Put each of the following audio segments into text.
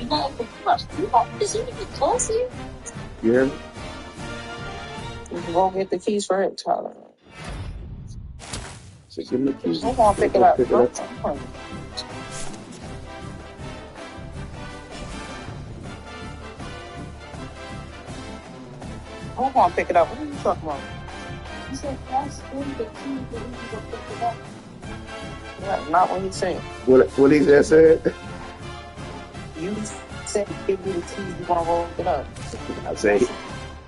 You hear me? You can go get the keys for it, Tyler. So give me the keys. I'm gonna pick it up. Pick it up. I'm gonna pick it up. What are you talking about? He said, that's the key that you can go pick it up. Yeah, not what he said. What he just said? You said give me the keys, you gonna roll it up. I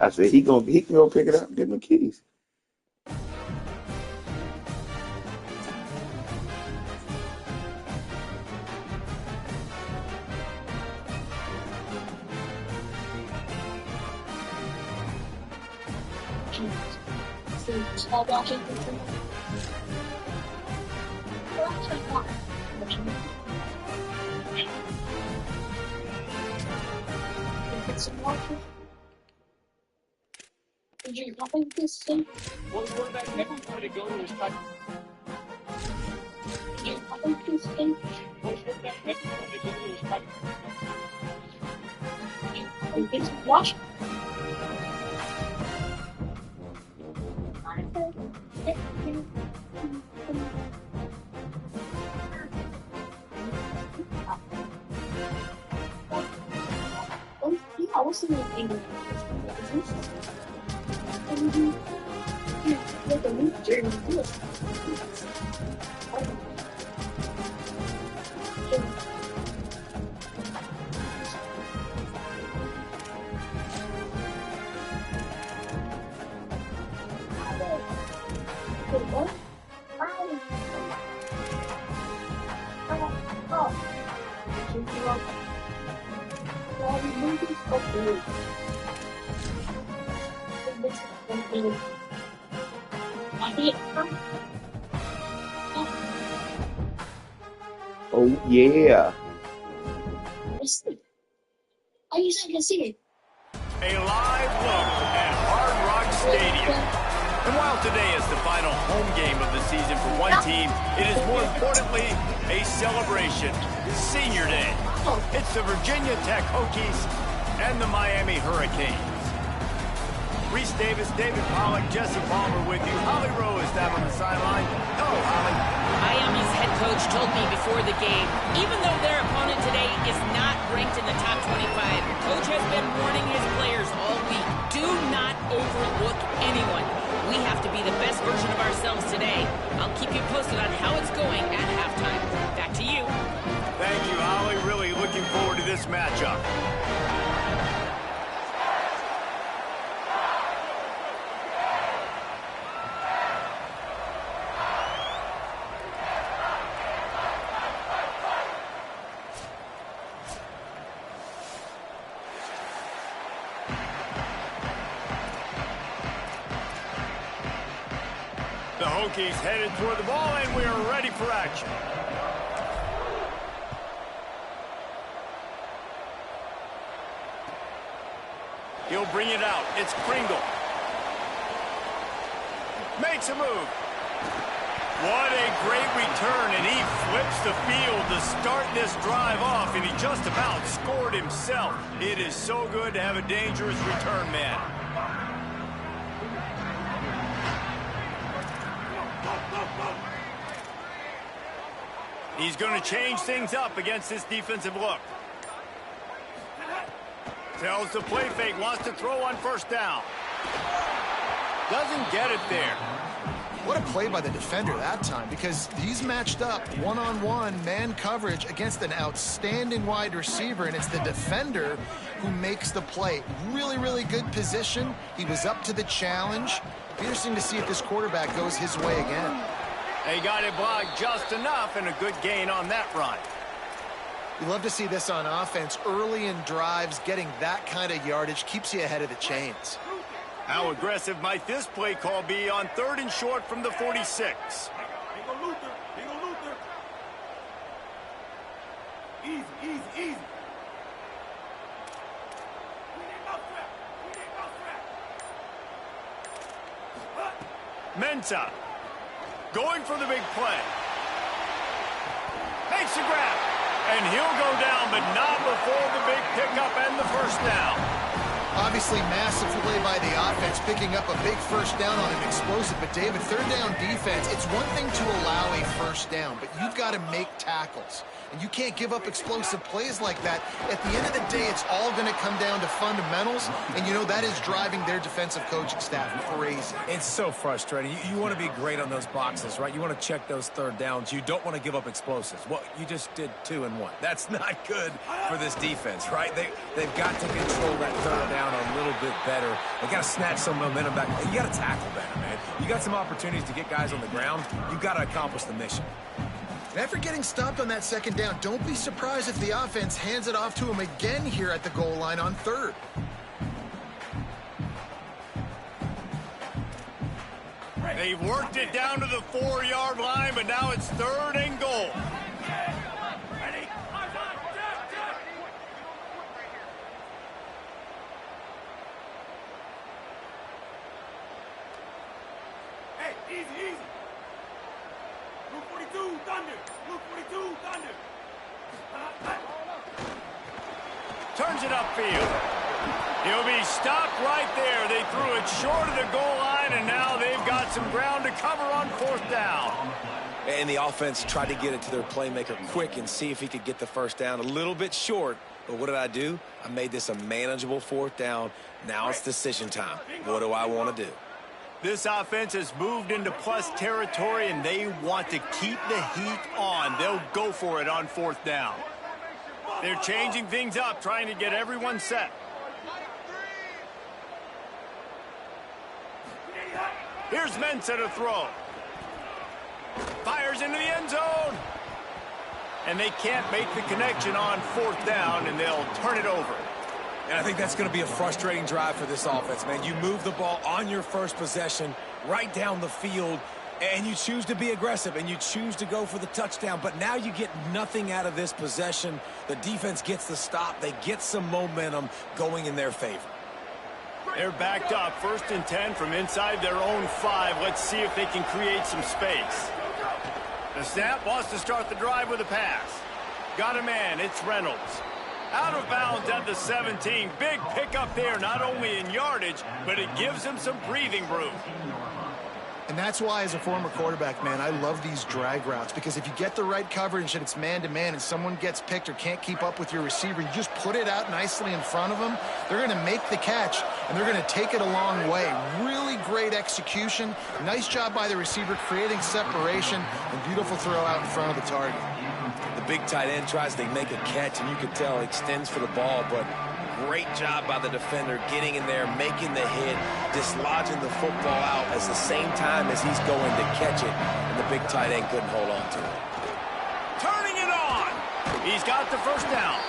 said he can go pick it up and give him the keys. Oh yeah. A live look at Hard Rock Stadium. And while today is the final home game of the season for one team, it is more importantly a celebration. Senior Day. It's the Virginia Tech Hokies and the Miami Hurricanes. Reese Davis, David Pollack, Jesse Palmer with you. Holly Rowe is down on the sideline. Hello, Holly. Miami's head coach told me before the game, even though their opponent today is not ranked in the top 25, coach has been warning his players all week, do not overlook anyone. We have to be the best version of ourselves today. I'll keep you posted on how it's going at halftime. Back to you. Thank you, Holly. Really looking forward to this matchup. The Hokies headed toward the ball, and we are ready for action. He'll bring it out. It's Kringle. Makes a move. What a great return, and he flips the field to start this drive off, and he just about scored himself. It is so good to have a dangerous return man. He's going to change things up against this defensive look. Tells the play fake, wants to throw on first down. Doesn't get it there. What a play by the defender that time, because he's matched up one-on-one man coverage against an outstanding wide receiver, and it's the defender who makes the play. Really, really good position. He was up to the challenge. Interesting to see if this quarterback goes his way again. They got it blocked just enough, and a good gain on that run. You love to see this on offense. Early in drives, getting that kind of yardage keeps you ahead of the chains. How aggressive might this play call be on 3rd and short from the 46? Easy. Mensah going for the big play. Makes the grab. And he'll go down, but not before the big pickup and the first down. Obviously, massive play by the offense, picking up a big first down on an explosive. But, David, third down defense, it's one thing to allow a first down, but you've got to make tackles. And you can't give up explosive plays like that. At the end of the day, it's all going to come down to fundamentals. And, you know, that is driving their defensive coaching staff crazy. It's so frustrating. You want to be great on those boxes, right? You want to check those third downs. You don't want to give up explosives. Well, you just did 2 and 1. That's not good for this defense, right? They've got to control that third down a little bit better. They got to snatch some momentum back. You got to tackle better, man. You got some opportunities to get guys on the ground. You got to accomplish the mission. And after getting stopped on that second down, don't be surprised if the offense hands it off to him again here at the goal line on third. They've worked it down to the 4-yard line, but now it's 3rd and goal. Hey, easy. Blue 42, Thunder. Blue 42, Thunder. Turns it upfield. He'll be stopped right there. They threw it short of the goal line, and now they've got some ground to cover on 4th down. And the offense tried to get it to their playmaker quick and see if he could get the first down. A little bit short, but what did I do? I made this a manageable 4th down. Now it's decision time. What do I want to do? This offense has moved into plus territory, and they want to keep the heat on. They'll go for it on 4th down. They're changing things up, trying to get everyone set. Here's Mensah to throw. Fires into the end zone. And they can't make the connection on 4th down, and they'll turn it over. And I think that's going to be a frustrating drive for this offense, man. You move the ball on your first possession right down the field, and you choose to be aggressive, and you choose to go for the touchdown. But now you get nothing out of this possession. The defense gets the stop. They get some momentum going in their favor. They're backed up, 1st and 10 from inside their own 5. Let's see if they can create some space. The snap wants to start the drive with a pass. Got a man, it's Reynolds. Out of bounds at the 17. Big pickup there, not only in yardage, but it gives him some breathing room. And that's why, as a former quarterback, man, I love these drag routes, because if you get the right coverage and it's man-to-man and someone gets picked or can't keep up with your receiver, you just put it out nicely in front of them. They're going to make the catch, and they're going to take it a long way. Really great execution. Nice job by the receiver creating separation, and beautiful throw out in front of the target. The big tight end tries to make a catch, and you can tell he extends for the ball, but great job by the defender getting in there, making the hit, dislodging the football out at the same time as he's going to catch it, and the big tight end couldn't hold on to it. Turning it on. He's got the first down.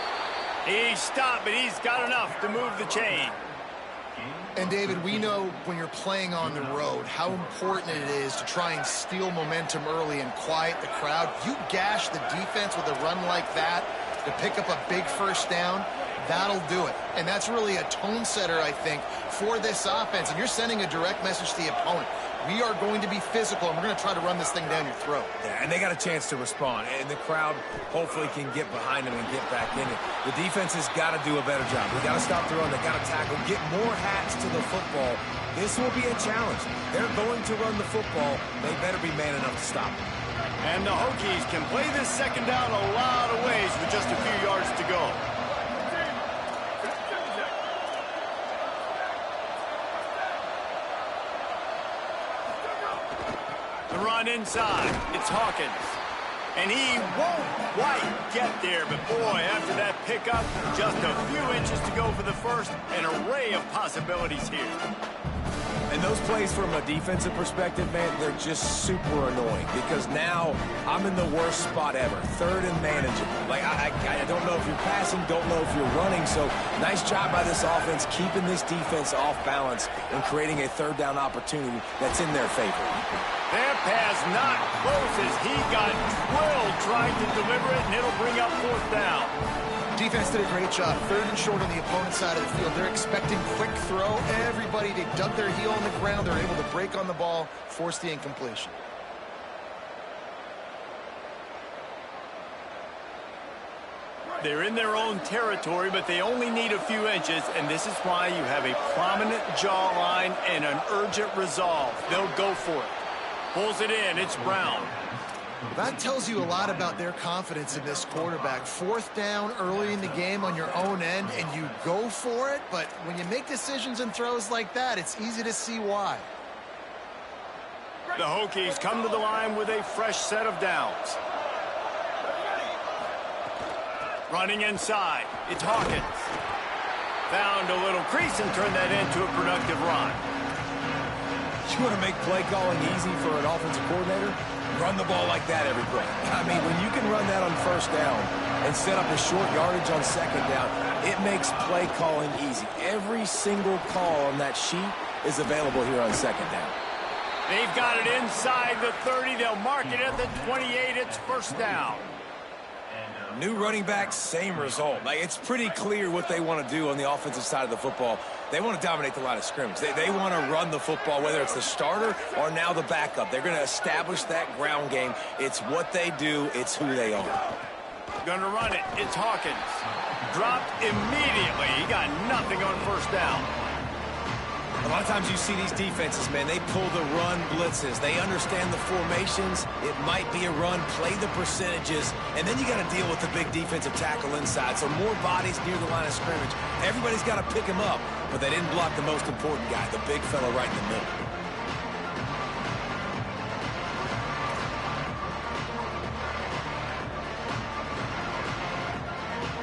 He stopped, but he's got enough to move the chain. And, David, we know when you're playing on the road how important it is to try and steal momentum early and quiet the crowd. You gash the defense with a run like that to pick up a big first down, that'll do it. And that's really a tone setter, I think, for this offense. And you're sending a direct message to the opponent. We are going to be physical, and we're going to try to run this thing down your throat. Yeah, and they got a chance to respond, and the crowd hopefully can get behind them and get back in it. The defense has got to do a better job. They got to stop throwing. They got to tackle, get more hats to the football. This will be a challenge. They're going to run the football. They better be man enough to stop it. And the Hokies can play this second down a lot of ways with just a few yards to go. The run inside. It's Hawkins. And he won't quite get there, but boy, after that pickup, just a few inches to go for the first. An array of possibilities here. And those plays from a defensive perspective, man, they're just super annoying because now I'm in the worst spot ever, 3rd and manageable. Like, I don't know if you're passing, don't know if you're running, so nice job by this offense keeping this defense off balance and creating a 3rd down opportunity that's in their favor. Their pass not close as he got drilled trying to deliver it, and it'll bring up 4th down. Defense did a great job. 3rd and short on the opponent's side of the field. They're expecting quick throw. Everybody, they dug their heel on the ground. They're able to break on the ball, force the incompletion. They're in their own territory, but they only need a few inches, and this is why you have a prominent jawline and an urgent resolve. They'll go for it. Pulls it in. It's Brown. That tells you a lot about their confidence in this quarterback. 4th down early in the game on your own end, and you go for it, but when you make decisions and throws like that, it's easy to see why. The Hokies come to the line with a fresh set of downs. Running inside, it's Hawkins. Found a little crease and turned that into a productive run. You want to make play calling easy for an offensive coordinator? Run the ball like that every play. I mean, when you can run that on 1st down and set up a short yardage on 2nd down, it makes play calling easy. Every single call on that sheet is available here on 2nd down. They've got it inside the 30. They'll mark it at the 28. It's 1st down. New running back, same result. Like, it's pretty clear what they want to do on the offensive side of the football. They want to dominate the line of scrimmage. They want to run the football, whether it's the starter or now the backup. They're going to establish that ground game. It's what they do. It's who they are. Going to run it. It's Hawkins. Dropped immediately. He got nothing on 1st down. A lot of times you see these defenses, man, they pull the run blitzes. They understand the formations. It might be a run, play the percentages, and then you got to deal with the big defensive tackle inside. So more bodies near the line of scrimmage. Everybody's got to pick him up, but they didn't block the most important guy, the big fella right in the middle.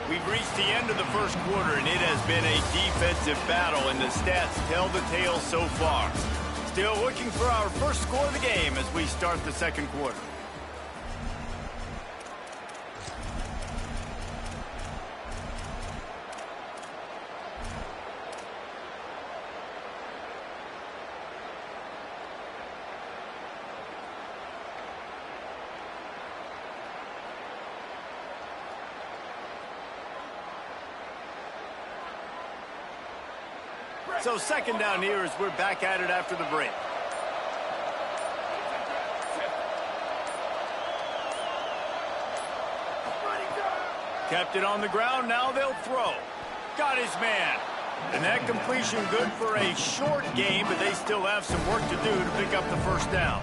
We've reached the end of the 1st quarter, and it has been a defensive battle, and the stats tell the tale so far. Still looking for our first score of the game as we start the 2nd quarter. So 2nd down here as we're back at it after the break. Kept it on the ground. Now they'll throw. Got his man. And that completion good for a short game, but they still have some work to do to pick up the 1st down.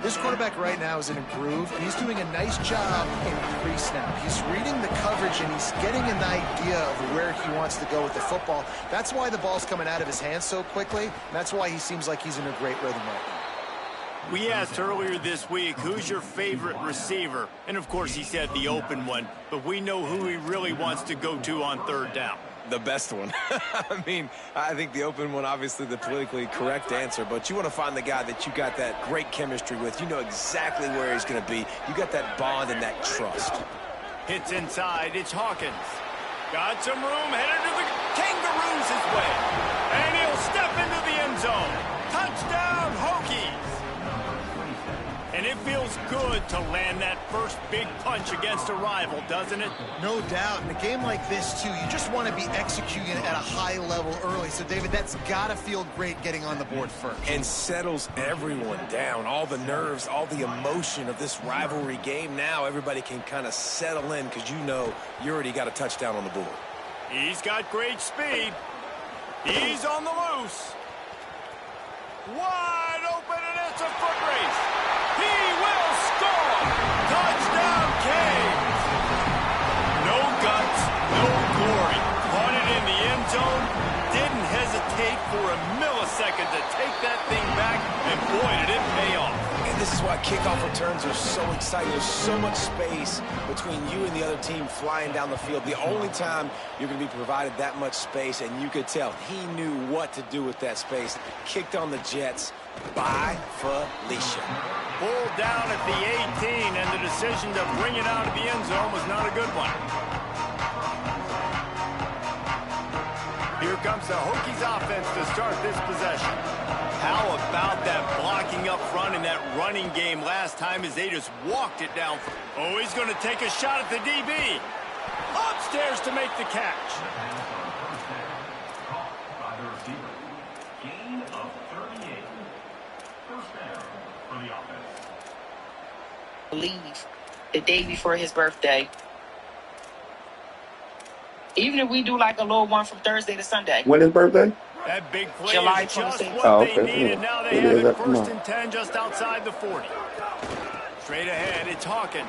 This quarterback right now is in a groove, and he's doing a nice job in pre-snap. He's reading the coverage, and he's getting an idea of where he wants to go with the football. That's why the ball's coming out of his hands so quickly, and that's why he seems like he's in a great rhythm right now. We asked earlier this week, who's your favorite receiver? And, of course, he said the open one, but we know who he really wants to go to on 3rd down. The best one. I mean, I think the open one, obviously the politically correct answer, but you want to find the guy that you got that great chemistry with. You know exactly where he's going to be. You got that bond and that trust. Hits inside. It's Hawkins. Got some room. Headed to the Kangaroos his way. And he'll step into the end zone. Touchdown, Hokies. And it feels good to land that first big punch against a rival, doesn't it? No doubt. In a game like this, too, you just want to be executing at a high level early. So, David, that's got to feel great getting on the board first. And settles everyone down. All the nerves, all the emotion of this rivalry game. Now everybody can kind of settle in because you know you already got a touchdown on the board. He's got great speed. He's on the loose. Wide open, and it's a foot race. He will score! Touchdown, Canes! No guts, no glory. Caught it in the end zone. Didn't hesitate for a millisecond to take that thing back, and boy, did it pay off. And this is why kickoff returns are so exciting. There's so much space between you and the other team flying down the field. The only time you're going to be provided that much space, and you could tell he knew what to do with that space. Kicked on the Jets by Felicia. Pulled down at the 18, and the decision to bring it out of the end zone was not a good one. Here comes the Hokies offense to start this possession. How about that blocking up front in that running game last time as they just walked it down? Oh, he's going to take a shot at the DB. Upstairs to make the catch. Leave the day before his birthday. Even if we do like a little one from Thursday to Sunday. When his birthday? That big play July is just 26th. what Oh, they okay. needed. Yeah. Now they It have is it that first month. and 10 just outside the 40. Straight ahead, it's Hawkins.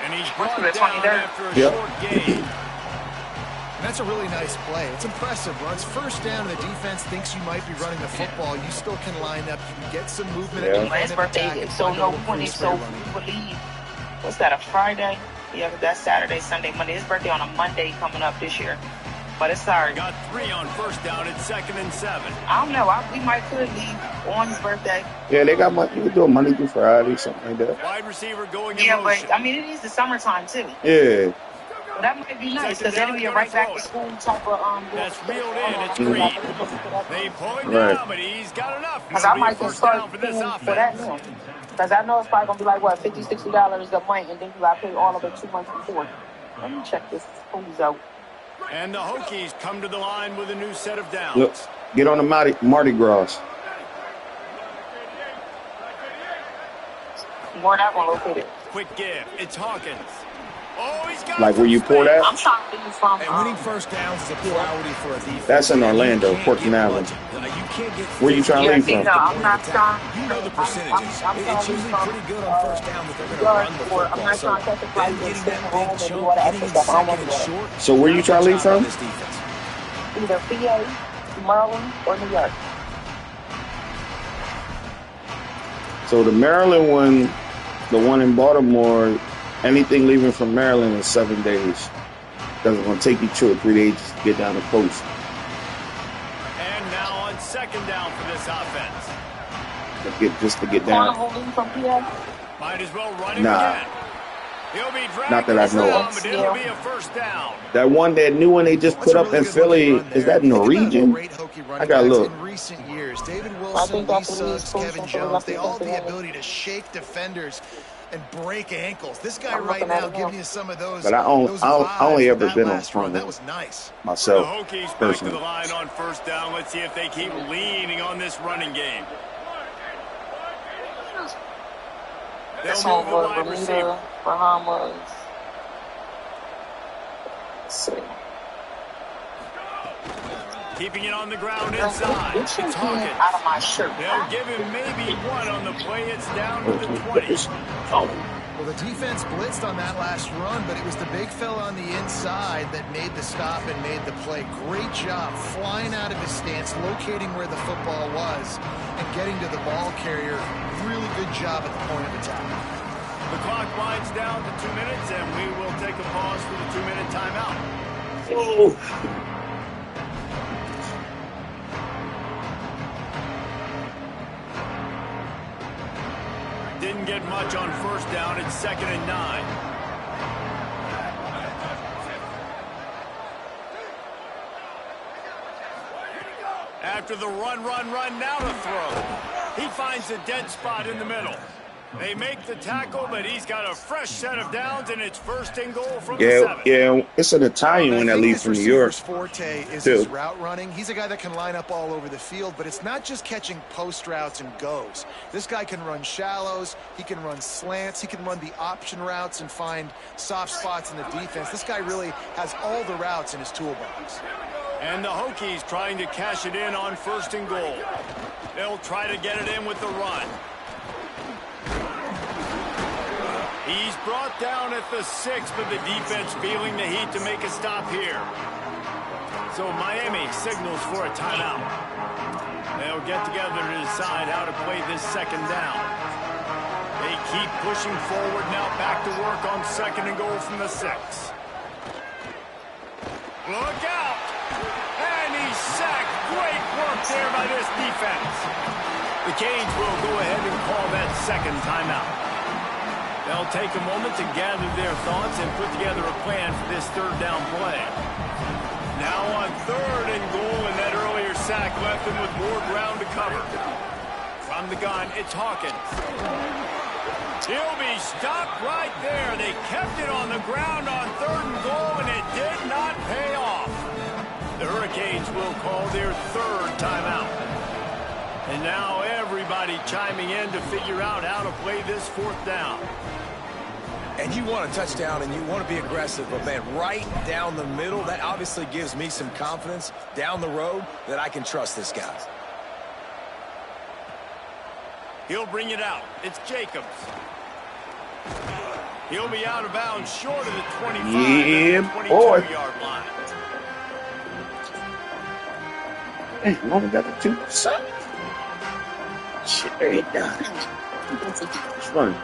And he's brought the down 23rd? after a Yep. short gain. And that's a really nice play. It's impressive. Runs first down, and the defense thinks you might be running the football. You still can line up. You can get some movement at the Well, his point of birthday attack is and so find a no little when place it's for so your running. we believe. What's that, a Friday? Yeah, that's Saturday, Sunday, Monday. His birthday on a Monday coming up this year. But it's sorry. Got 3 on first down. It's 2nd and 7. I don't know. We might could leave on his birthday. Yeah, they got money. You can do it Monday through Friday, something like that. Wide receiver going in Yeah, motion. but I mean it is the summertime too. Yeah. So that might be nice because Second it'll be a down, right back throw to it. school type of That's reeled in. It's Green. Green. They pull him Right. down, but he's got enough. Because It'll I be a might just first start down for this paying for that offense. now. Because I know it's probably going to be like, what, $50, $60 a month, and then you got to pay all of it 2 months before. Let me check this who's out. And the Hokies come to the line with a new set of downs. Look, get on the Mardi Gras. Where that one located? Quick give. It's Hawkins. Oh, he's got Like where you pour that? I'm trying to leave from. And winning first downs is a priority for a defense. That's in Orlando, You can't Portland get Island. budget. You can't get Where you trying to Yeah, leave see, from? no, I'm not trying. You know the percentages. I'm It's usually pretty good on first down that they're going to run the football. I'm not So trying to catch a flight them and getting stay that home big and do chunk, all that getting extra in stuff. I don't second want and to do short. So where you trying to leave Good job from? by this defense. either PA, Maryland, or New York. So the Maryland one, the one in Baltimore, anything leaving from Maryland is 7 days. Because it's going to take you 2 or 3 days to get down the coast. And now on second down for this offense. To get Corner down. holding from PA. Might as well run it Nah. again. He'll be dragged Not that I know around, of. but it'll be a first down. That one, that new one they just That's put a up really in good Philly, looking run is there. that Think about Norwegian? great Hokie running I gotta backs look. in recent years. David I Wilson, think Lee that's what he's Suggs, supposed Kevin to do. Jones, they all have the Nothing ability to shake defenders and break ankles. This guy I'm right looking at now it giving now. you some of those. But I only vibes ever with been that on last run. front That row. was nice. The Myself, Hokies back to personally. the line on first down. Let's see if they keep leaning on this running game. They'll That's move on the wide Bermuda, receiver. Bahamas. Let's see. Keeping it on the ground inside. Get It's your hand Hawkins. out of my shirt. They'll give him maybe 1 on the play. It's down to the 20. Well, the defense blitzed on that last run, but it was the big fella on the inside that made the stop and made the play. Great job flying out of his stance, locating where the football was, and getting to the ball carrier. Really good job at the point of attack. The clock winds down to 2 minutes, and we will take a pause for the 2-minute timeout. Didn't get much on first down. It's 2nd and 9. After the run, now to throw. He finds a dead spot in the middle. They make the tackle, but he's got a fresh set of downs, and it's 1st and goal from the 7. Yeah, it's an Italian one that leaves from New York. Forte is too. his route running. He's a guy that can line up all over the field, but it's not just catching post routes and goes. This guy can run shallows, he can run slants, he can run the option routes and find soft spots in the defense. This guy really has all the routes in his toolbox. And the Hokies trying to cash it in on 1st and goal. They'll try to get it in with the run. He's brought down at the 6, but the defense feeling the heat to make a stop here. So Miami signals for a timeout. They'll get together to decide how to play this 2nd down. They keep pushing forward now, back to work on 2nd and goal from the 6. Look out! And he's sacked. Great work there by this defense. The Canes will go ahead and call that 2nd timeout. They'll take a moment to gather their thoughts and put together a plan for this 3rd down play. Now on 3rd and goal, and that earlier sack left them with more ground to cover. From the gun, it's Hawkins. He'll be stopped right there. They kept it on the ground on 3rd and goal, and it did not pay off. The Hurricanes will call their 3rd timeout. And now everybody chiming in to figure out how to play this 4th down. and you want a touchdown and you want to be aggressive, but man, right down the middle, that obviously gives me some confidence down the road that I can trust this guy. He'll bring it out. It's Jacobs. He'll be out of bounds short of the 25 and 22-yard line. Hey, only got the 2%. Shit, there he done. It's funny.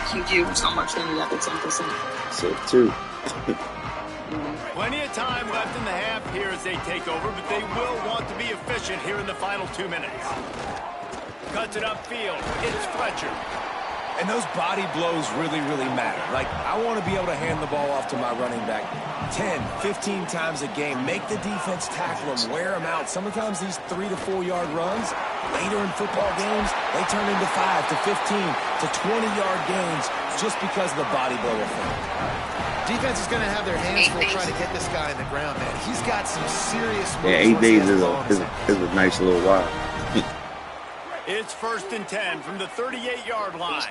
QG was how much then you got the 10%. So, 2. Plenty of time left in the half here as they take over, but they will want to be efficient here in the final 2 minutes. Cuts it upfield. It's Fletcher. And those body blows really, really matter. Like, I want to be able to hand the ball off to my running back 10, 15 times a game. Make the defense tackle them, wear them out. Sometimes these 3 to 4 yard runs, later in football games, they turn into 5 to 15 to 20-yard gains just because of the body blow effect. Defense is going to have their hands full trying to get this guy in the ground, man. He's got some serious moves. Yeah, 8 days is a nice little while. It's 1st and 10 from the 38-yard line.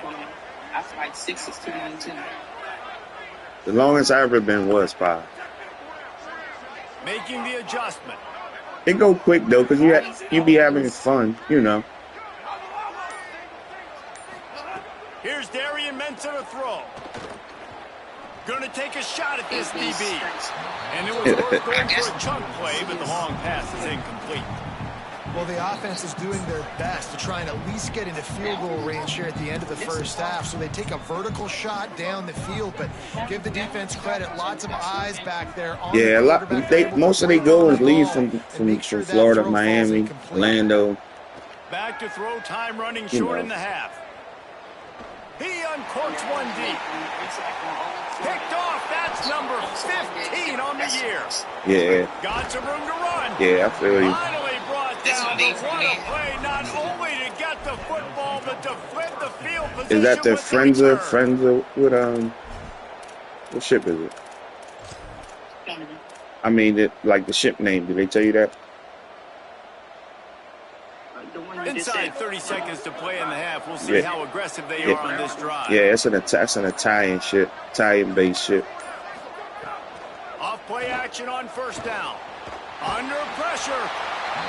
After like 6 is 2-19. The longest I ever been was 5. Making the adjustment. It go quick though, cause you be having fun, you know. Here's Darian Mensa to throw. Gonna take a shot at this DB. And it was worth going for a chunk play, but the long pass is incomplete. Well, the offense is doing their best to try and at least get into field goal range here at the end of the first half. So they take a vertical shot down the field, but give the defense credit. Lots of eyes back there. Yeah, most of their goals leave from Florida, Miami, Orlando. Back to throw, time running short in the half. He uncorks one deep. Picked off. That's number 15 on the year. Yeah. Got some room to run. Yeah, I feel you. Finally brought down, but what a play, not only to get the football, but to flip the field position. Is that the Frenza with, what ship is it? I mean, like the ship name. Did they tell you that? Inside 30 seconds to play in the half. We'll see how aggressive they are on this drive. Yeah, it's an Italian ship, Italian-based ship. Off play action on 1st down. Under pressure.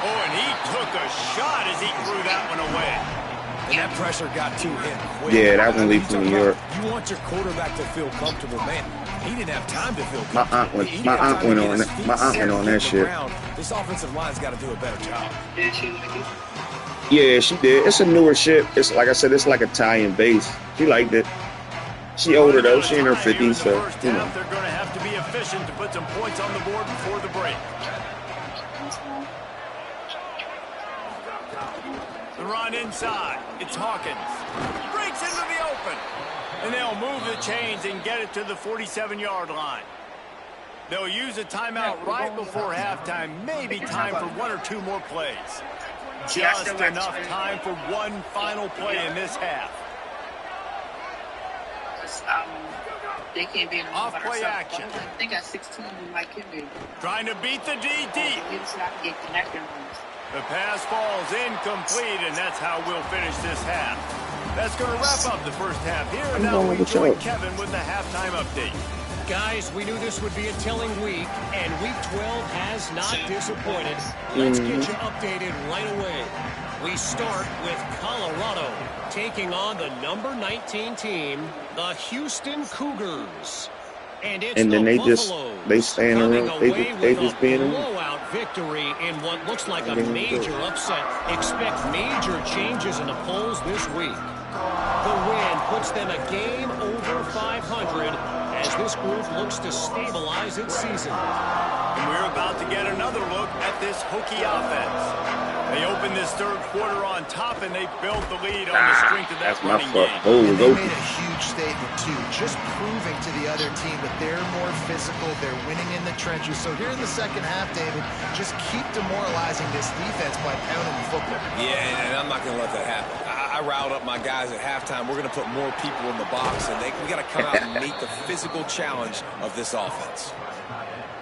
Oh, and he took a shot as he threw that one away. And that pressure got to him quick. Yeah, that one leads from New York. You want your quarterback to feel comfortable, man. He didn't have time to feel My comfortable. aunt went on that shit. This offensive line's got to do a better job. Yeah, she did. It's a newer ship. It's like I said, it's like Italian base. She liked it. She older though. She in her 50s, so you know. They're going to have to be efficient to put some points on the board before the break. The run inside. It's Hawkins. Breaks into the open. And they'll move the chains and get it to the 47-yard line. They'll use a timeout right before halftime. Maybe time for 1 or 2 more plays. Just enough time for one final play in this half. They can't be in off play action. They got 16 like him. Trying to beat the D deep. The pass falls incomplete, and that's how we'll finish this half. That's going to wrap up the first half here. And now we join Kevin with the halftime update. Guys, we knew this would be a telling week, and Week 12 has not disappointed. Let's get you updated right away. We start with Colorado taking on the number 19 team, the Houston Cougars. And it's then they stand around. They just being a blowout victory in what looks like a major upset. Expect major changes in the polls this week. The win puts them a game over 500 as this group looks to stabilize its season. And we're about to get another look at this Hokie offense. They opened this third quarter on top, and they built the lead on the strength of that running game. And they made a huge statement, too, just proving to the other team that they're more physical, they're winning in the trenches. So here in the second half, David, just keep demoralizing this defense by pounding the football. Yeah, and I'm not going to let that happen. I riled up my guys at halftime. We're going to put more people in the box, and we got to come out and meet the physical challenge of this offense.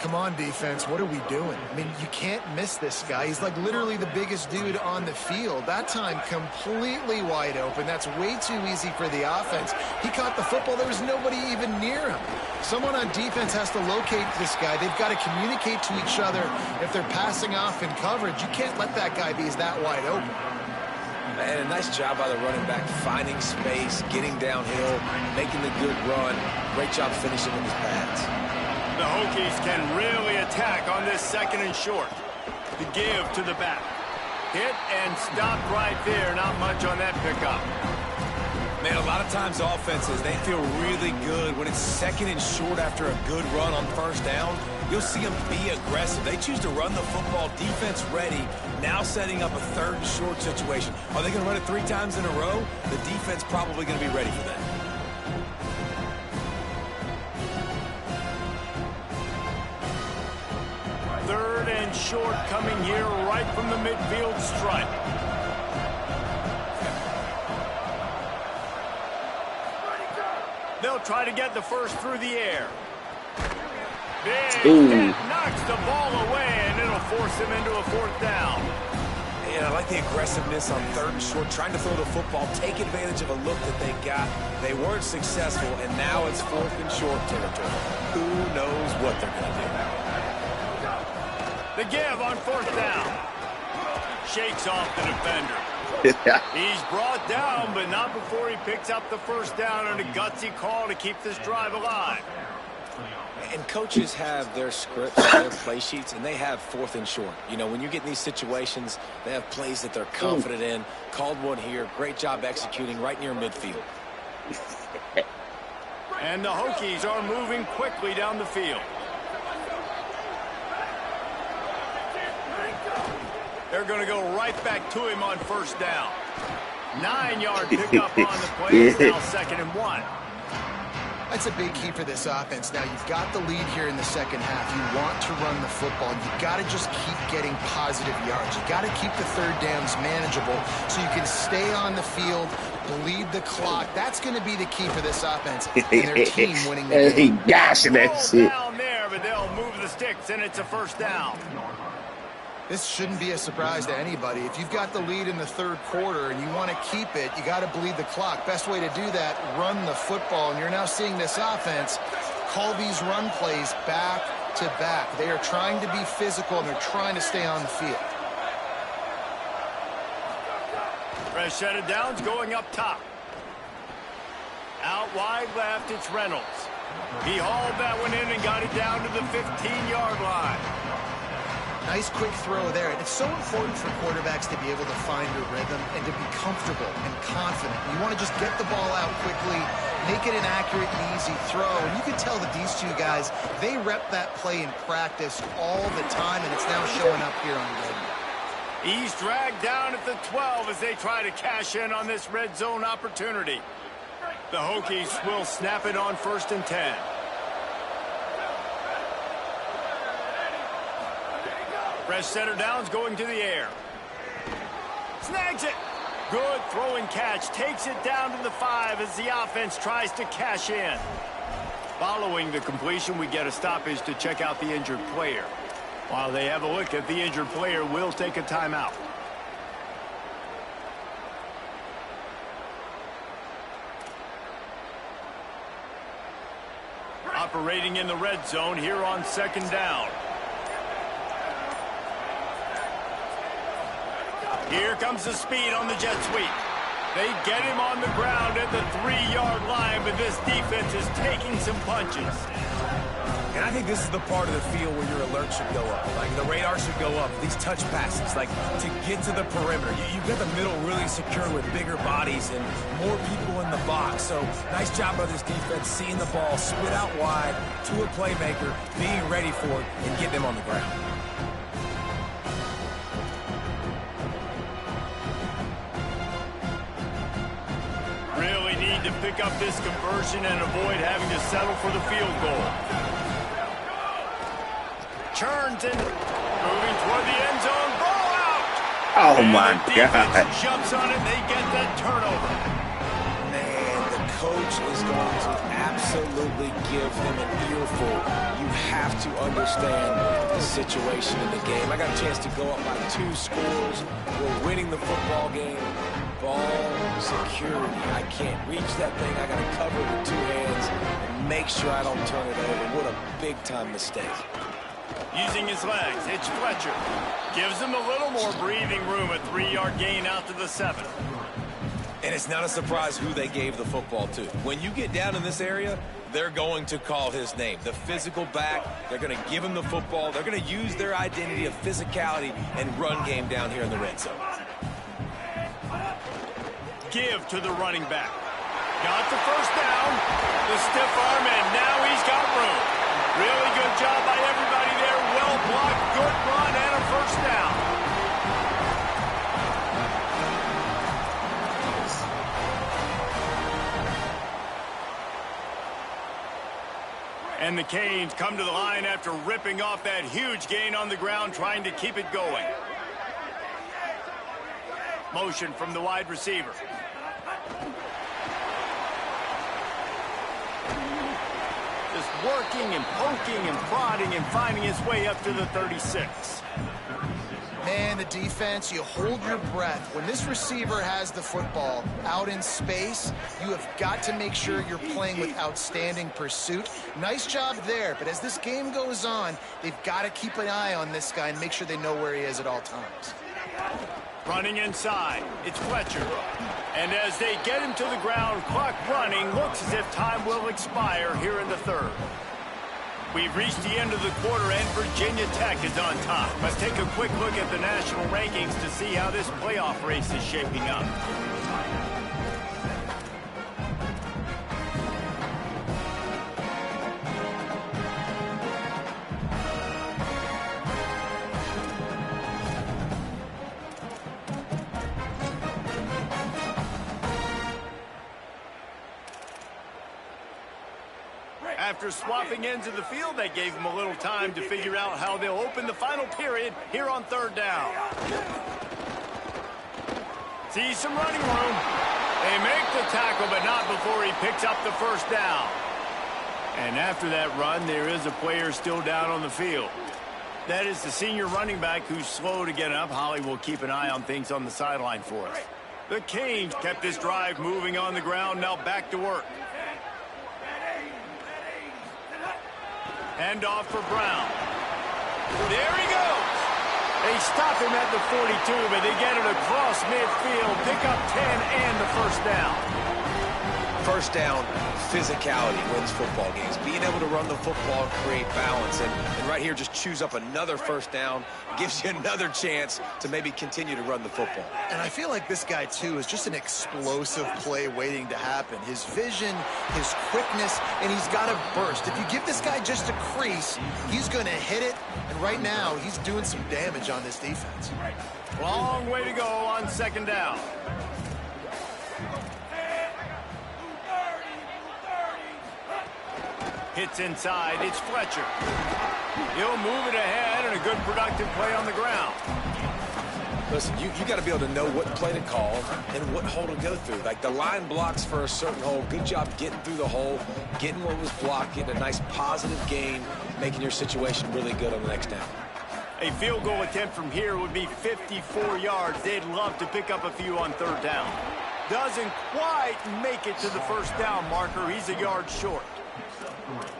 come on, defense, what are we doing? I mean, you can't miss this guy. He's like literally the biggest dude on the field. That time, completely wide open. That's way too easy for the offense. He caught the football. There was nobody even near him. Someone on defense has to locate this guy. They've got to communicate to each other if they're passing off in coverage. You can't let that guy be that wide open. And a nice job by the running back, finding space, getting downhill, making the good run. Great job finishing with his pads. The Hokies can really attack on this 2nd and short. The give to the back. Hit and stopped right there. Not much on that pickup. Man, a lot of times offenses, they feel really good when it's 2nd and short after a good run on 1st down. You'll see them be aggressive. They choose to run the football, defense ready, now setting up a 3rd and short situation. Are they going to run it 3 times in a row? The defense probably going to be ready for that. Third and short coming here right from the midfield stripe. They'll try to get the first through the air. Big hit knocks the ball away, and it'll force him into a 4th down. And I like the aggressiveness on 3rd and short, trying to throw the football, take advantage of a look that they got. They weren't successful, and now it's 4th and short territory. Who knows what they're going to do? The give on 4th down. Shakes off the defender. He's brought down, but not before he picks up the 1st down and a gutsy call to keep this drive alive. And coaches have their scripts, their play sheets, and they have 4th and short. You know, when you get in these situations, they have plays that they're confident in. Called one here. Great job executing right near midfield. And the Hokies are moving quickly down the field. They're going to go right back to him on 1st down. 9-yard pickup on the play. It's now 2nd and 1. That's a big key for this offense. Now, you've got the lead here in the 2nd half. You want to run the football. You've got to just keep getting positive yards. You've got to keep the 3rd downs manageable so you can stay on the field, bleed the clock. That's going to be the key for this offense and their team winning the game. He gashing that shit. Down there, but they'll move the sticks, and it's a 1st down. This shouldn't be a surprise to anybody. If you've got the lead in the 3rd quarter and you want to keep it, you got to bleed the clock. Best way to do that, run the football. And you're now seeing this offense call these run plays back to back. They are trying to be physical, and they're trying to stay on the field. Fresh set of downs going up top. Out wide left, it's Reynolds. He hauled that one in and got it down to the 15-yard line. Nice quick throw there. It's so important for quarterbacks to be able to find a rhythm and to be comfortable and confident. You want to just get the ball out quickly, make it an accurate and easy throw. And you can tell that these two guys, they rep that play in practice all the time, and it's now showing up here on the radio. He's dragged down at the 12 as they try to cash in on this red zone opportunity. The Hokies will snap it on 1st and 10. Fresh center downs going to the air. Snags it. Good throw and catch. Takes it down to the 5 as the offense tries to cash in. Following the completion, we get a stoppage to check out the injured player. While they have a look at the injured player, we'll take a timeout. Operating in the red zone here on 2nd down. Here comes the speed on the jet sweep. They get him on the ground at the 3-yard line, but this defense is taking some punches. And I think this is the part of the field where your alert should go up. Like, the radar should go up. These touch passes, like, to get to the perimeter. You've got the middle really secure with bigger bodies and more people in the box. So, nice job by this defense, seeing the ball split out wide to a playmaker, being ready for it, and getting him on the ground. Really need to pick up this conversion and avoid having to settle for the field goal. Churns and moving toward the end zone. Ball out! Oh, and my the God. defense jumps on it. They get that turnover. Man, the coach is going to absolutely give him an earful. You have have to understand the situation in the game. I got a chance to go up by 2 scores. We're winning the football game. Ball security. I can't reach that thing. I got to cover it with 2 hands and make sure I don't turn it over. What a big-time mistake. Using his legs, it's Fletcher. Gives him a little more breathing room, a 3-yard gain out to the 7. And it's not a surprise who they gave the football to. When you get down in this area, they're going to call his name. The physical back, they're going to give him the football. They're going to use their identity of physicality and run game down here in the red zone. Give to the running back. Got the first down. The stiff arm, and now he's got room. Really good job by everybody there. Well blocked, good run, and a first down. And the Canes come to the line after ripping off that huge gain on the ground, trying to keep it going. Motion from the wide receiver. Just working and poking and prodding and finding his way up to the 36. Man, the defense, you hold your breath. When this receiver has the football out in space, you have got to make sure you're playing with outstanding pursuit. Nice job there, but as this game goes on, they've got to keep an eye on this guy and make sure they know where he is at all times. Running inside, it's Fletcher. And as they get him to the ground, clock running, looks as if time will expire here in the 3rd. We've reached the end of the quarter, and Virginia Tech is on top. Let's take a quick look at the national rankings to see how this playoff race is shaping up. After swapping ends of the field, they gave them a little time to figure out how they'll open the final period here on 3rd down. See some running room. They make the tackle, but not before he picks up the first down. And after that run, there is a player still down on the field. That is the senior running back who's slow to get up. Holly will keep an eye on things on the sideline for us. The Canes kept this drive moving on the ground, now back to work. Hand off for Brown. There he goes. They stop him at the 42, but they get it across midfield, pick up 10 and the first down. First down, physicality wins football games. Being able to run the football, create balance, and right here just choose up another first down, gives you another chance to maybe continue to run the football. And I feel like this guy, too, is just an explosive play waiting to happen. His vision, his quickness, and he's got a burst. If you give this guy just a crease, he's going to hit it, and right now he's doing some damage on this defense. Long way to go on 2nd down. Hits inside, it's Fletcher. He'll move it ahead, and a good productive play on the ground. Listen, you got to be able to know what play to call and what hole to go through. Like the line blocks for a certain hole. Good job getting through the hole, getting what was blocked, getting a nice positive gain, making your situation really good on the next down. A field goal attempt from here would be 54 yards. They'd love to pick up a few on 3rd down. Doesn't quite make it to the first down marker. He's a yard short.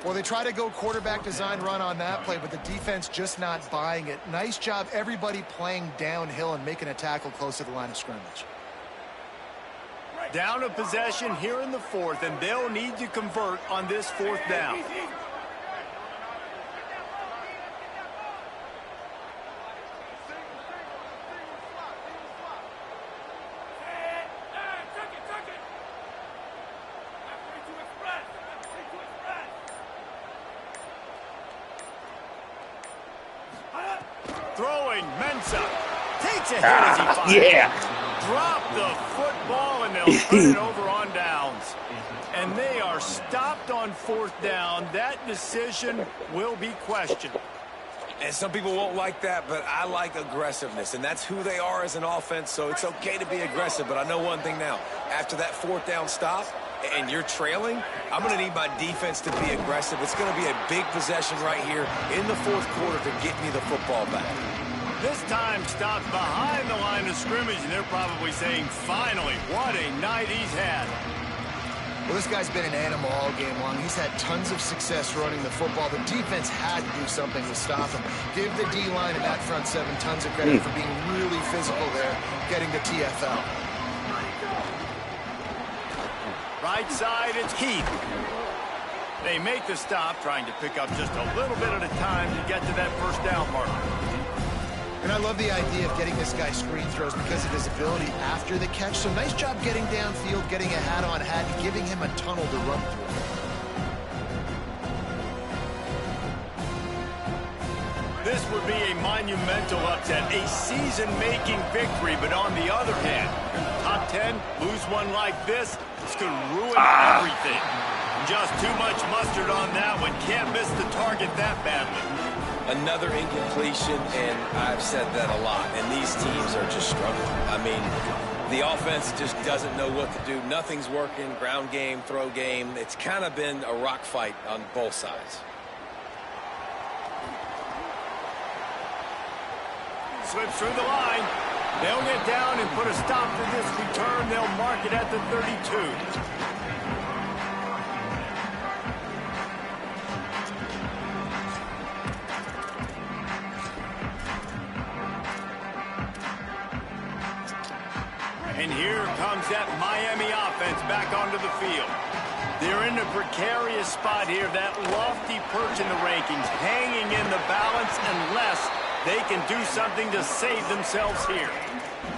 Well, they try to go quarterback design run on that play, but the defense just not buying it. Nice job, everybody playing downhill and making a tackle close to the line of scrimmage. Down a possession here in the 4th, and they'll need to convert on this 4th down. Throwing, Mensa takes a hit as he fires. Yeah. Drop the football, and they'll turn it over on downs. And they are stopped on 4th down. That decision will be questioned. And some people won't like that, but I like aggressiveness, and that's who they are as an offense, so it's okay to be aggressive. But I know one thing now. After that 4th down stop, and you're trailing, I'm going to need my defense to be aggressive. It's going to be a big possession right here in the fourth quarter to get me the football back. This time stopped behind the line of scrimmage, and they're probably saying, finally, what a night he's had. Well, this guy's been an animal all game long. He's had tons of success running the football. The defense had to do something to stop him. Give the D-line and that front seven tons of credit for being really physical there, getting the TFL. Right side, it's Heath. They make the stop, trying to pick up just a little bit at a time to get to that first down marker. And I love the idea of getting this guy screen throws because of his ability after the catch. So nice job getting downfield, getting a hat-on-hat, and giving him a tunnel to run through. This would be a monumental upset, a season-making victory. But on the other hand, in the top 10, lose one like this could ruin everything. Just too much mustard on that one. Can't miss the target that badly. Another incompletion, and I've said that a lot, and these teams are just struggling. I mean, the offense just doesn't know what to do. Nothing's working, ground game, throw game. It's kind of been a rock fight on both sides. Slips through the line. They'll get down and put a stop to this return. They'll mark it at the 32. And here comes that Miami offense back onto the field. They're in a precarious spot here, that lofty perch in the rankings, hanging in the balance unless they can do something to save themselves here.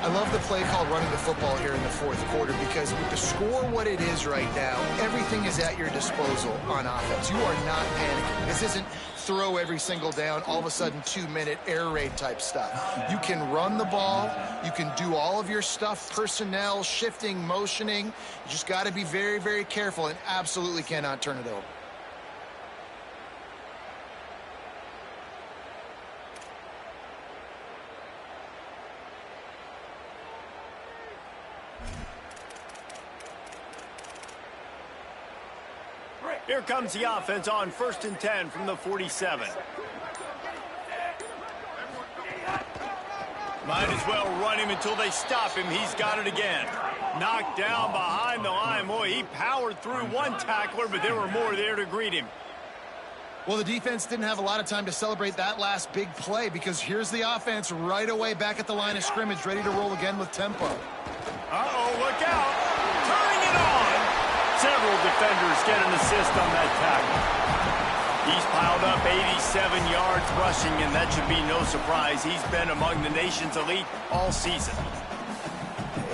I love the play call running the football here in the fourth quarter because with the score what it is right now, everything is at your disposal on offense. You are not panicking. This isn't throw every single down, all of a sudden 2-minute air raid type stuff. You can run the ball. You can do all of your stuff, personnel, shifting, motioning. You just got to be very, very careful and absolutely cannot turn it over. Here comes the offense on 1st and 10 from the 47. Might as well run him until they stop him. He's got it again. Knocked down behind the line. Boy, he powered through one tackler, but there were more there to greet him. Well, the defense didn't have a lot of time to celebrate that last big play because here's the offense right away back at the line of scrimmage, ready to roll again with tempo. Uh-oh, look out. Turning it on. Several defenders get an assist on that tackle. He's piled up 87 yards rushing, and that should be no surprise. He's been among the nation's elite all season.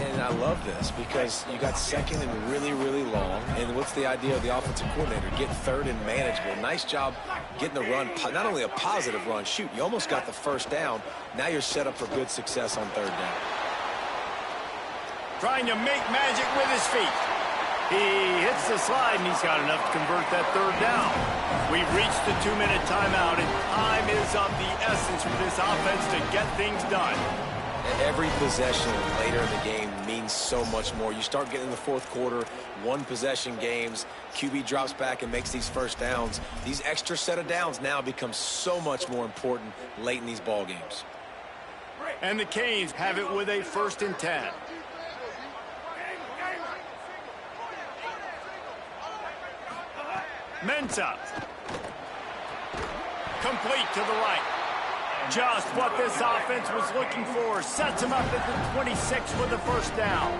And I love this because you got second and really, really long. And what's the idea of the offensive coordinator? Get third and manageable. Nice job getting the run, not only a positive run, shoot, you almost got the first down. Now you're set up for good success on third down. Trying to make magic with his feet. He hits the slide, and he's got enough to convert that third down. We've reached the 2-minute timeout, and time is of the essence for this offense to get things done. Every possession later in the game means so much more. You start getting in the fourth quarter, one-possession games, QB drops back and makes these first downs. These extra set of downs now become so much more important late in these ball games. And the Canes have it with a 1st and 10. Mensah. Complete to the right. Just what this offense was looking for. Sets him up at the 26 with the first down.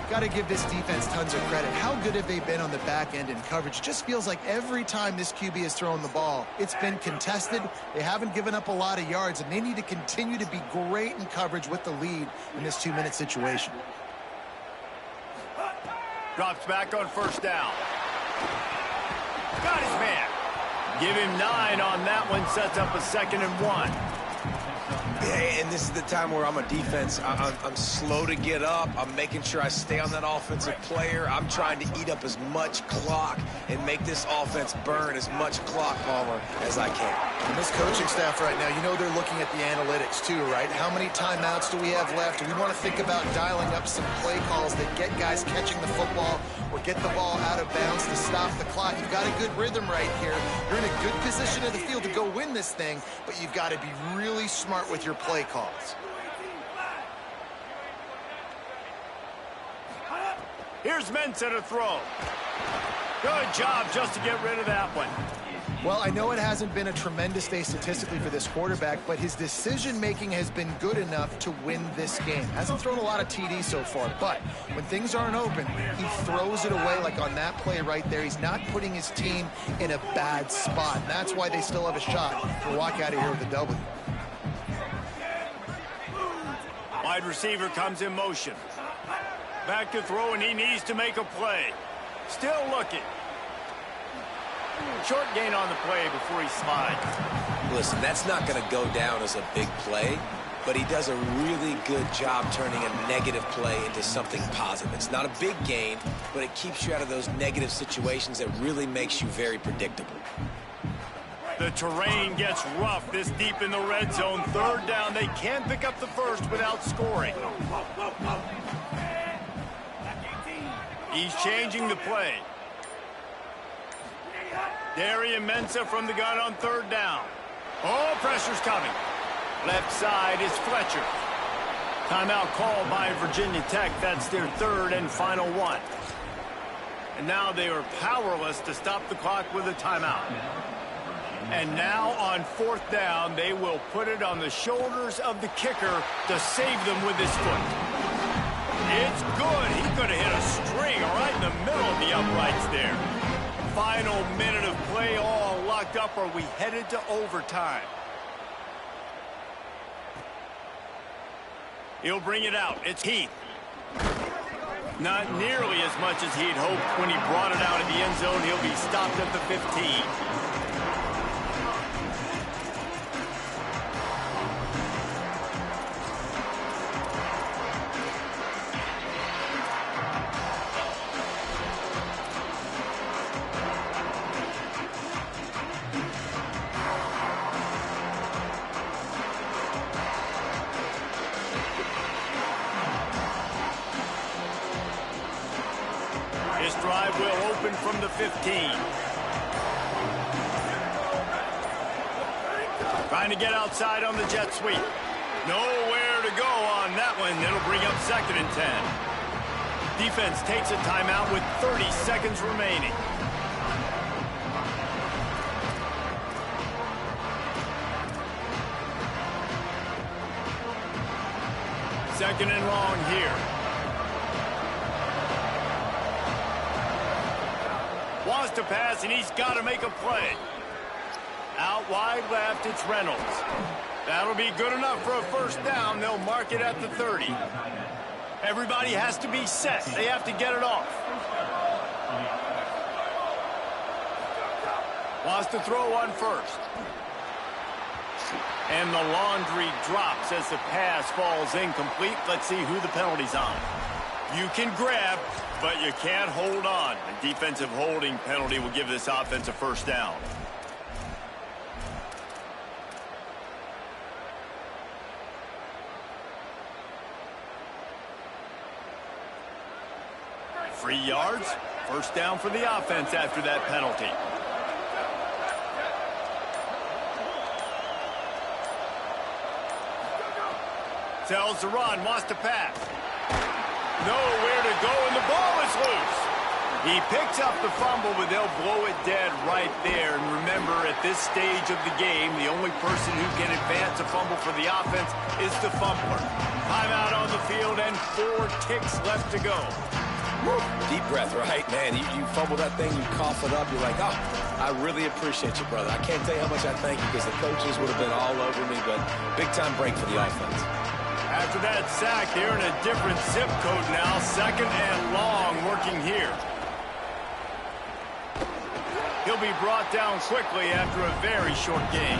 Got to give this defense tons of credit. How good have they been on the back end in coverage? It just feels like every time this QB has thrown the ball, it's been contested. They haven't given up a lot of yards, and they need to continue to be great in coverage with the lead in this 2-minute situation. Drops back on first down. Got his man. Give him 9 on that one. Sets up a 2nd and 1. And this is the time where I'm a defense. I'm slow to get up. I'm making sure I stay on that offensive player. I'm trying to eat up as much clock and make this offense burn as much clock, Palmer, as I can. And this coaching staff right now, you know they're looking at the analytics too, right? How many timeouts do we have left? We want to think about dialing up some play calls that get guys catching the football or get the ball out of bounds to stop the clock. You've got a good rhythm right here. You're in a good position of the field to go win this thing, but you've got to be really smart with your play calls. Here's Mensah to throw. Good job just to get rid of that one. Well, I know it hasn't been a tremendous day statistically for this quarterback, but his decision-making has been good enough to win this game. Hasn't thrown a lot of TDs so far, but when things aren't open, he throws it away like on that play right there. He's not putting his team in a bad spot, and that's why they still have a shot to walk out of here with a W. Wide receiver comes in motion. Back to throw, and he needs to make a play. Still looking. Short gain on the play before he slides. Listen, that's not going to go down as a big play, but he does a really good job turning a negative play into something positive. It's not a big gain, but it keeps you out of those negative situations that really makes you very predictable. The terrain gets rough this deep in the red zone. Third down, they can't pick up the first without scoring. He's changing the play. Darian Mensah from the gun on third down. Oh, pressure's coming. Left side is Fletcher. Timeout called by Virginia Tech. That's their third and final one. And now they are powerless to stop the clock with a timeout. And now on fourth down, they will put it on the shoulders of the kicker to save them with his foot. It's good. He could have hit a string right in the middle of the uprights there. Final minute of play, all locked up. Are we headed to overtime? He'll bring it out. It's Heath. Not nearly as much as he'd hoped when he brought it out of the end zone. He'll be stopped at the 15. This drive will open from the 15. Trying to get outside on the jet sweep. Nowhere to go on that one. It'll bring up second and 10. Defense takes a timeout with 30 seconds remaining. Second and long here. Wants to pass, and he's got to make a play. Out wide left, it's Reynolds. That'll be good enough for a first down. They'll mark it at the 30. Everybody has to be set. They have to get it off. Wants to throw on first. And the laundry drops as the pass falls incomplete. Let's see who the penalty's on. You can grab, but you can't hold on. A defensive holding penalty will give this offense a first down. Free yards, first down for the offense after that penalty. Tells to run, wants to pass. Nowhere to go, and the ball is loose. He picks up the fumble, but they'll blow it dead right there. And remember, at this stage of the game, the only person who can advance a fumble for the offense is the fumbler. Timeout on the field and 4 ticks left to go. Woo. Deep breath, right, man? You fumble that thing, you cough it up, you're like, oh, I really appreciate you, brother. I can't tell you how much I thank you because the coaches would have been all over me, but big-time break for the offense. After that sack, they're in a different zip code now. Second and long working here. He'll will be brought down quickly after a very short game.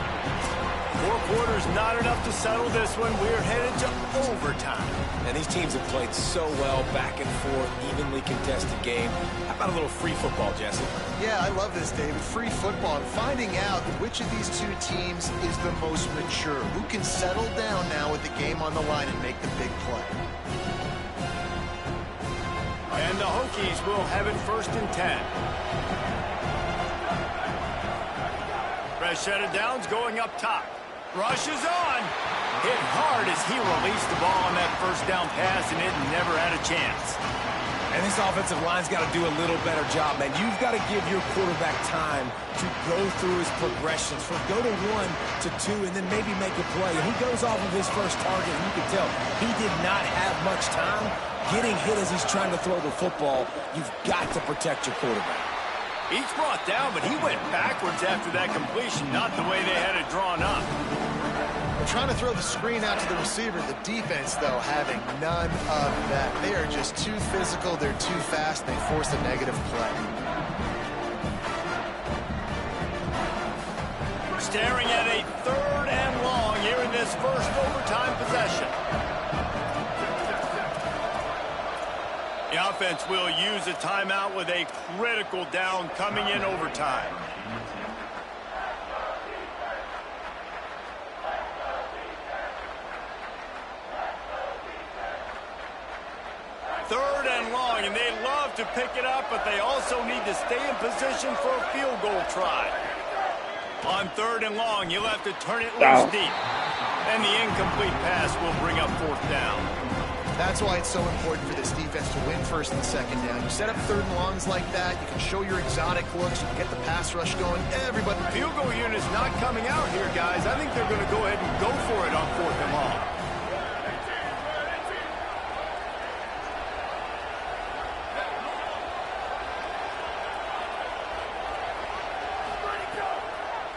4 quarters not enough to settle this one. We're headed to overtime. And these teams have played so well, back and forth, evenly contested game. How about a little free football, Jesse? Yeah, I love this, David. Free football. And finding out which of these two teams is the most mature. Who can settle down now with the game on the line and make the big play. And the Hokies will have it 1st and 10. Fresh set of downs going up top. Rush is on. Hit hard as he released the ball on that 1st down pass, and it never had a chance. And this offensive line's got to do a little better job, man. You've got to give your quarterback time to go through his progressions. From go to 1 to 2, and then maybe make a play. And he goes off of his first target, and you can tell he did not have much time getting hit as he's trying to throw the football. You've got to protect your quarterback. He's brought down, but he went backwards after that completion, not the way they had it drawn up. They're trying to throw the screen out to the receiver. The defense, though, having none of that. They are just too physical. They're too fast. They force a negative play. Staring at a 3rd and long here in this first overtime possession. The offense will use a timeout with a critical down coming in overtime. Third and long, and they love to pick it up, but they also need to stay in position for a field goal try. On 3rd and long, you'll have to turn it loose deep. And the incomplete pass will bring up 4th down. That's why it's so important for this defense to win 1st and 2nd down. You set up 3rd and longs like that, you can show your exotic looks, you can get the pass rush going. Everybody. Field goal unit's not coming out here, guys. I think they're going to go ahead and go for it on 4th and long.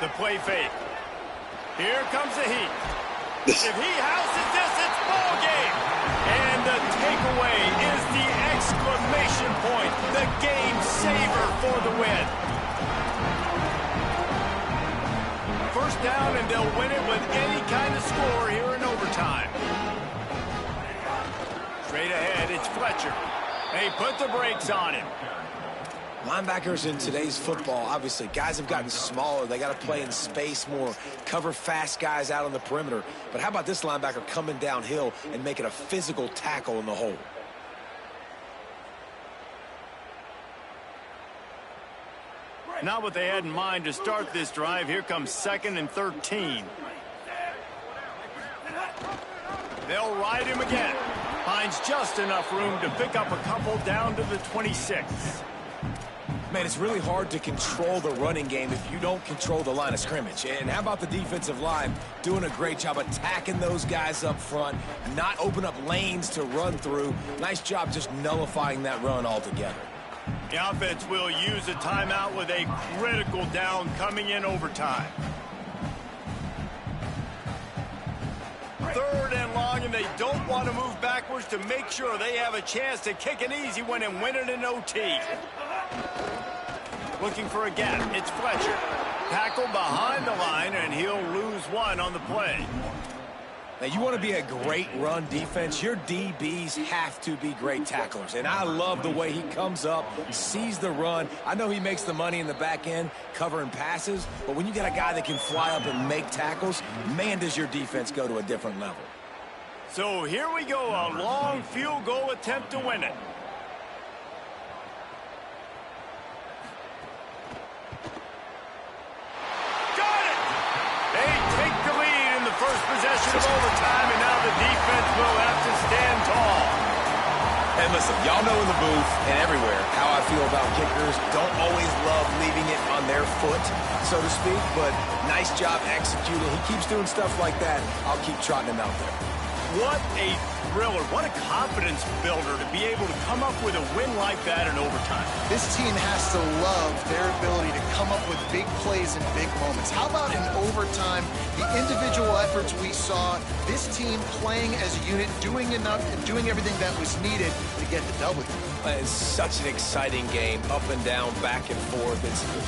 The play fake. Here comes the heat. If he houses this, it's ball game. And the takeaway is the exclamation point, the game saver for the win. 1st down, and they'll win it with any kind of score here in overtime. Straight ahead, it's Fletcher. They put the brakes on him. Linebackers in today's football, obviously, guys have gotten smaller. They got to play in space more, cover fast guys out on the perimeter. But how about this linebacker coming downhill and making a physical tackle in the hole? Not what they had in mind to start this drive. Here comes 2nd and 13. They'll ride him again. Finds just enough room to pick up a couple down to the 26. Man, it's really hard to control the running game if you don't control the line of scrimmage. And how about the defensive line doing a great job attacking those guys up front, not open up lanes to run through. Nice job just nullifying that run altogether. The offense will use a timeout with a critical down coming in overtime. 3rd and long, and they don't want to move backwards to make sure they have a chance to kick an easy one and win it in OT. Looking for a gap. It's Fletcher. Tackled behind the line, and he'll lose 1 on the play. Now, you want to be a great run defense, your DBs have to be great tacklers. And I love the way he comes up, sees the run. I know he makes the money in the back end covering passes, but when you got a guy that can fly up and make tackles, man, does your defense go to a different level. So here we go, a long field goal attempt to win it. First possession of overtime, and now the defense will have to stand tall. And listen, y'all know in the booth and everywhere how I feel about kickers. Don't always love leaving it on their foot, so to speak, but nice job executing. He keeps doing stuff like that. I'll keep trotting him out there. What a thriller. What a confidence builder to be able to come up with a win like that in overtime. This team has to love their ability to come up with big plays and big moments. How about in overtime, the individual efforts we saw, this team playing as a unit, doing enough and doing everything that was needed to get the W. It's such an exciting game, up and down, back and forth.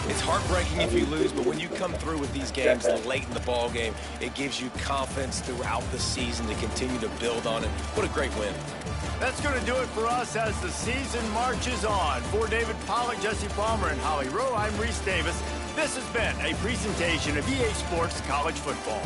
It's heartbreaking if you lose, but when you come through with these games late in the ball game, it gives you confidence throughout the season to continue to build on it. What a great win. That's going to do it for us as the season marches on. For David Pollack, Jesse Palmer, and Holly Rowe, I'm Reese Davis. This has been a presentation of EA Sports College Football.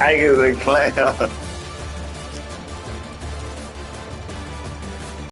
I give it a clown.